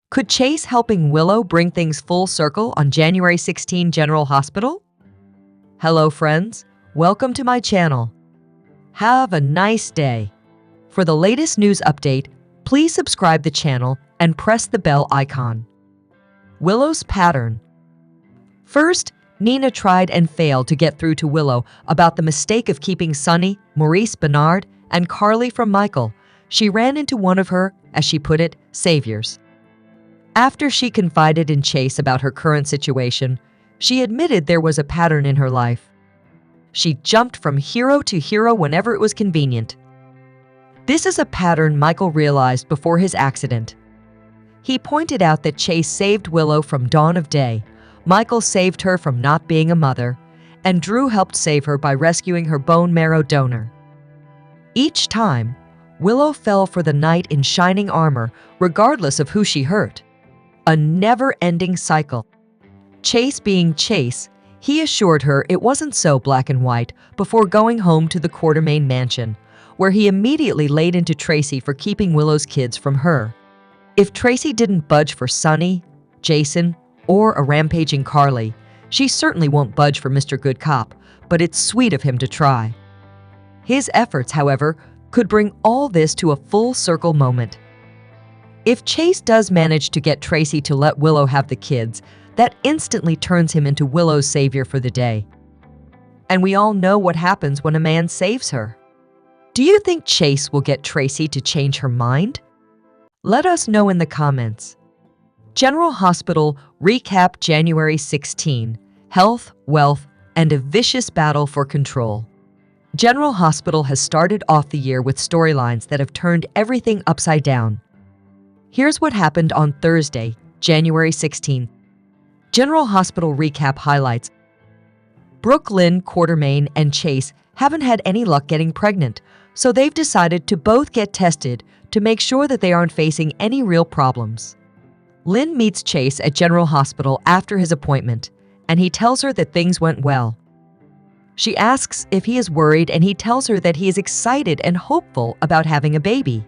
Could Chase helping Willow bring things full circle on January 16 General Hospital? Hello friends, welcome to my channel. Have a nice day. For the latest news update, please subscribe the channel and press the bell icon. Willow's pattern. First, Nina tried and failed to get through to Willow about the mistake of keeping Sonny, Maurice Benard, and Carly from Michael. She ran into one of her, as she put it, saviors. After she confided in Chase about her current situation, she admitted there was a pattern in her life. She jumped from hero to hero whenever it was convenient. This is a pattern Michael realized before his accident. He pointed out that Chase saved Willow from dawn of day, Michael saved her from not being a mother, and Drew helped save her by rescuing her bone marrow donor. Each time, Willow fell for the knight in shining armor, regardless of who she hurt. A never-ending cycle. Chase being Chase, he assured her it wasn't so black and white before going home to the Quartermain mansion, where he immediately laid into Tracy for keeping Willow's kids from her. If Tracy didn't budge for Sonny, Jason, or a rampaging Carly, she certainly won't budge for Mr. Good Cop, but it's sweet of him to try. His efforts, however, could bring all this to a full circle moment. If Chase does manage to get Tracy to let Willow have the kids, that instantly turns him into Willow's savior for the day. And we all know what happens when a man saves her. Do you think Chase will get Tracy to change her mind? Let us know in the comments. General Hospital recap January 16, health, wealth, and a vicious battle for control. General Hospital has started off the year with storylines that have turned everything upside down. Here's what happened on Thursday, January 16. General Hospital recap highlights. Brooklyn, Quartermain, and Chase haven't had any luck getting pregnant, so they've decided to both get tested to make sure that they aren't facing any real problems. Lynn meets Chase at General Hospital after his appointment, and he tells her that things went well. She asks if he is worried, and he tells her that he is excited and hopeful about having a baby.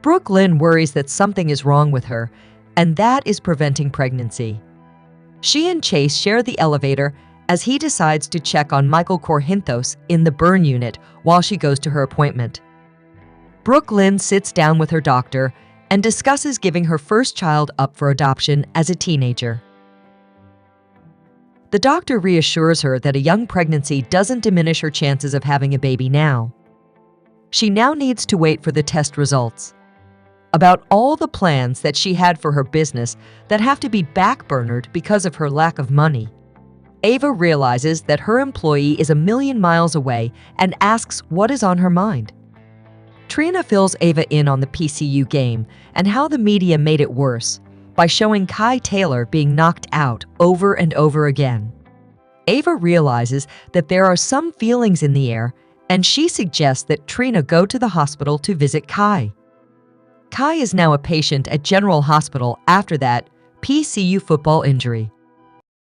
Brooklyn worries that something is wrong with her, and that is preventing pregnancy. She and Chase share the elevator as he decides to check on Michael Korhinthos in the burn unit while she goes to her appointment. Brooklyn sits down with her doctor and discusses giving her first child up for adoption as a teenager. The doctor reassures her that a young pregnancy doesn't diminish her chances of having a baby now. She now needs to wait for the test results. About all the plans that she had for her business that have to be backburnered because of her lack of money. Ava realizes that her employee is a million miles away and asks what is on her mind. Trina fills Ava in on the PCU game and how the media made it worse by showing Kai Taylor being knocked out over and over again. Ava realizes that there are some feelings in the air, and she suggests that Trina go to the hospital to visit Kai. Kai is now a patient at General Hospital after that PCU football injury.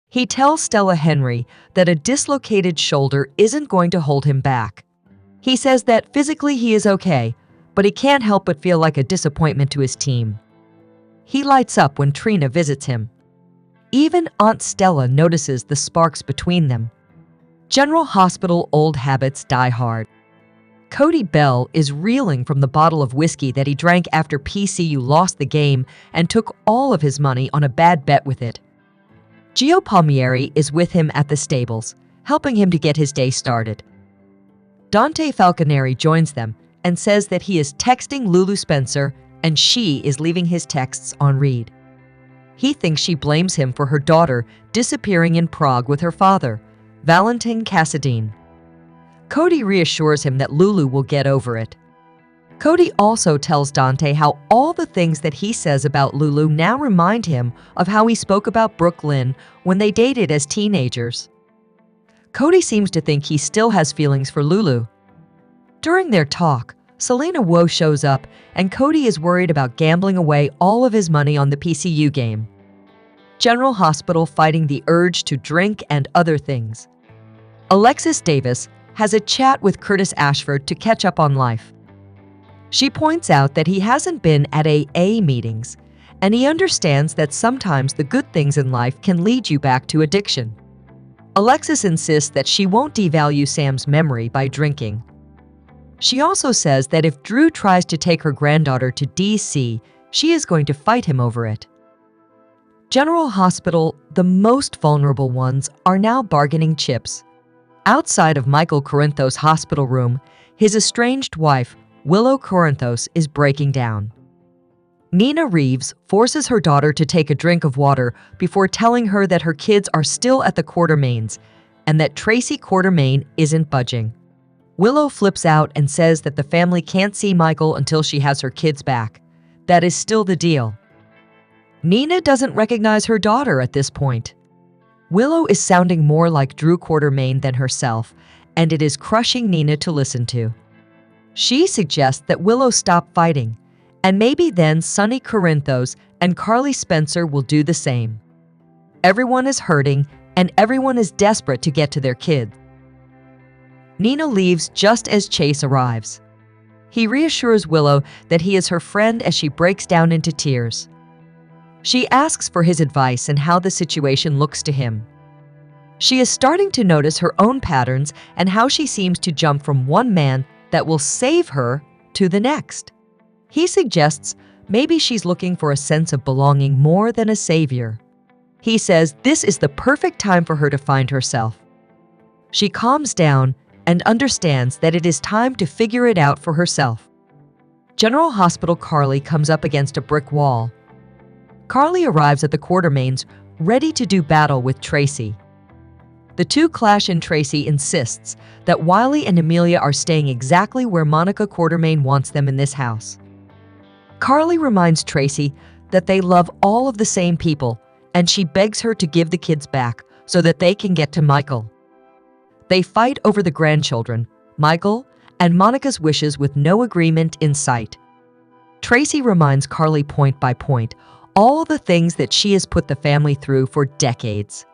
He tells Stella Henry that a dislocated shoulder isn't going to hold him back. He says that physically he is okay, but he can't help but feel like a disappointment to his team. He lights up when Trina visits him. Even Aunt Stella notices the sparks between them. General Hospital old habits die hard. Cody Bell is reeling from the bottle of whiskey that he drank after PCU lost the game and took all of his money on a bad bet with it. Gio Palmieri is with him at the stables, helping him to get his day started. Dante Falconeri joins them and says that he is texting Lulu Spencer and she is leaving his texts on read. He thinks she blames him for her daughter disappearing in Prague with her father, Valentin Cassadine. Cody reassures him that Lulu will get over it. Cody also tells Dante how all the things that he says about Lulu now remind him of how he spoke about Brooklyn when they dated as teenagers. Cody seems to think he still has feelings for Lulu. During their talk, Selena Woe shows up, and Cody is worried about gambling away all of his money on the PCU game. General Hospital fighting the urge to drink and other things. Alexis Davis has a chat with Curtis Ashford to catch up on life. She points out that he hasn't been at AA meetings and he understands that sometimes the good things in life can lead you back to addiction. Alexis insists that she won't devalue Sam's memory by drinking. She also says that if Drew tries to take her granddaughter to DC, she is going to fight him over it. General Hospital, the most vulnerable ones, are now bargaining chips. Outside of Michael Corinthos' hospital room, his estranged wife, Willow Corinthos, is breaking down. Nina Reeves forces her daughter to take a drink of water before telling her that her kids are still at the Quartermaines and that Tracy Quartermaine isn't budging. Willow flips out and says that the family can't see Michael until she has her kids back. That is still the deal. Nina doesn't recognize her daughter at this point. Willow is sounding more like Drew Quartermaine than herself, and it is crushing Nina to listen to. She suggests that Willow stop fighting, and maybe then Sonny Corinthos and Carly Spencer will do the same. Everyone is hurting, and everyone is desperate to get to their kids. Nina leaves just as Chase arrives. He reassures Willow that he is her friend as she breaks down into tears. She asks for his advice and how the situation looks to him. She is starting to notice her own patterns and how she seems to jump from one man that will save her to the next. He suggests maybe she's looking for a sense of belonging more than a savior. He says this is the perfect time for her to find herself. She calms down and understands that it is time to figure it out for herself. General Hospital Carly comes up against a brick wall. Carly arrives at the Quartermaines, ready to do battle with Tracy. The two clash and Tracy insists that Wiley and Amelia are staying exactly where Monica Quartermaine wants them in this house. Carly reminds Tracy that they love all of the same people, and she begs her to give the kids back so that they can get to Michael. They fight over the grandchildren, Michael, and Monica's wishes with no agreement in sight. Tracy reminds Carly point by point all the things that she has put the family through for decades.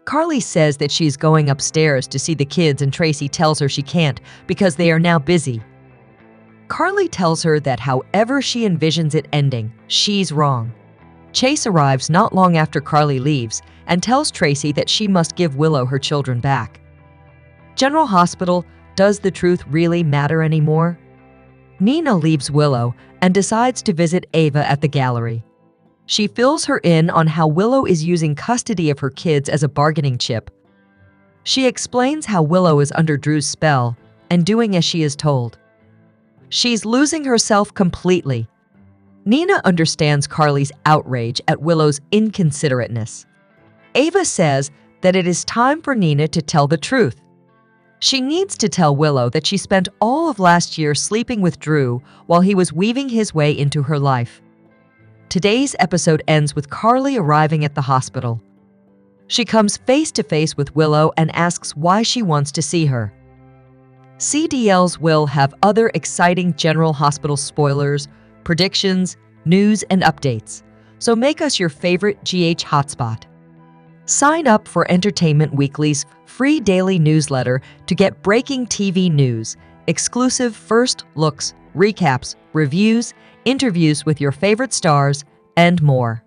Carly says that she's going upstairs to see the kids, and Tracy tells her she can't because they are now busy. Carly tells her that however she envisions it ending, she's wrong. Chase arrives not long after Carly leaves and tells Tracy that she must give Willow her children back. General Hospital, does the truth really matter anymore? Nina leaves Willow and decides to visit Ava at the gallery. She fills her in on how Willow is using custody of her kids as a bargaining chip. She explains how Willow is under Drew's spell and doing as she is told. She's losing herself completely. Nina understands Carly's outrage at Willow's inconsiderateness. Ava says that it is time for Nina to tell the truth. She needs to tell Willow that she spent all of last year sleeping with Drew while he was weaving his way into her life. Today's episode ends with Carly arriving at the hospital. She comes face to face with Willow and asks why she wants to see her. CDLs will have other exciting General Hospital spoilers, predictions, news, and updates, so make us your favorite GH hotspot. Sign up for Entertainment Weekly's free daily newsletter to get breaking TV news, exclusive first looks, recaps, reviews, interviews with your favorite stars, and more.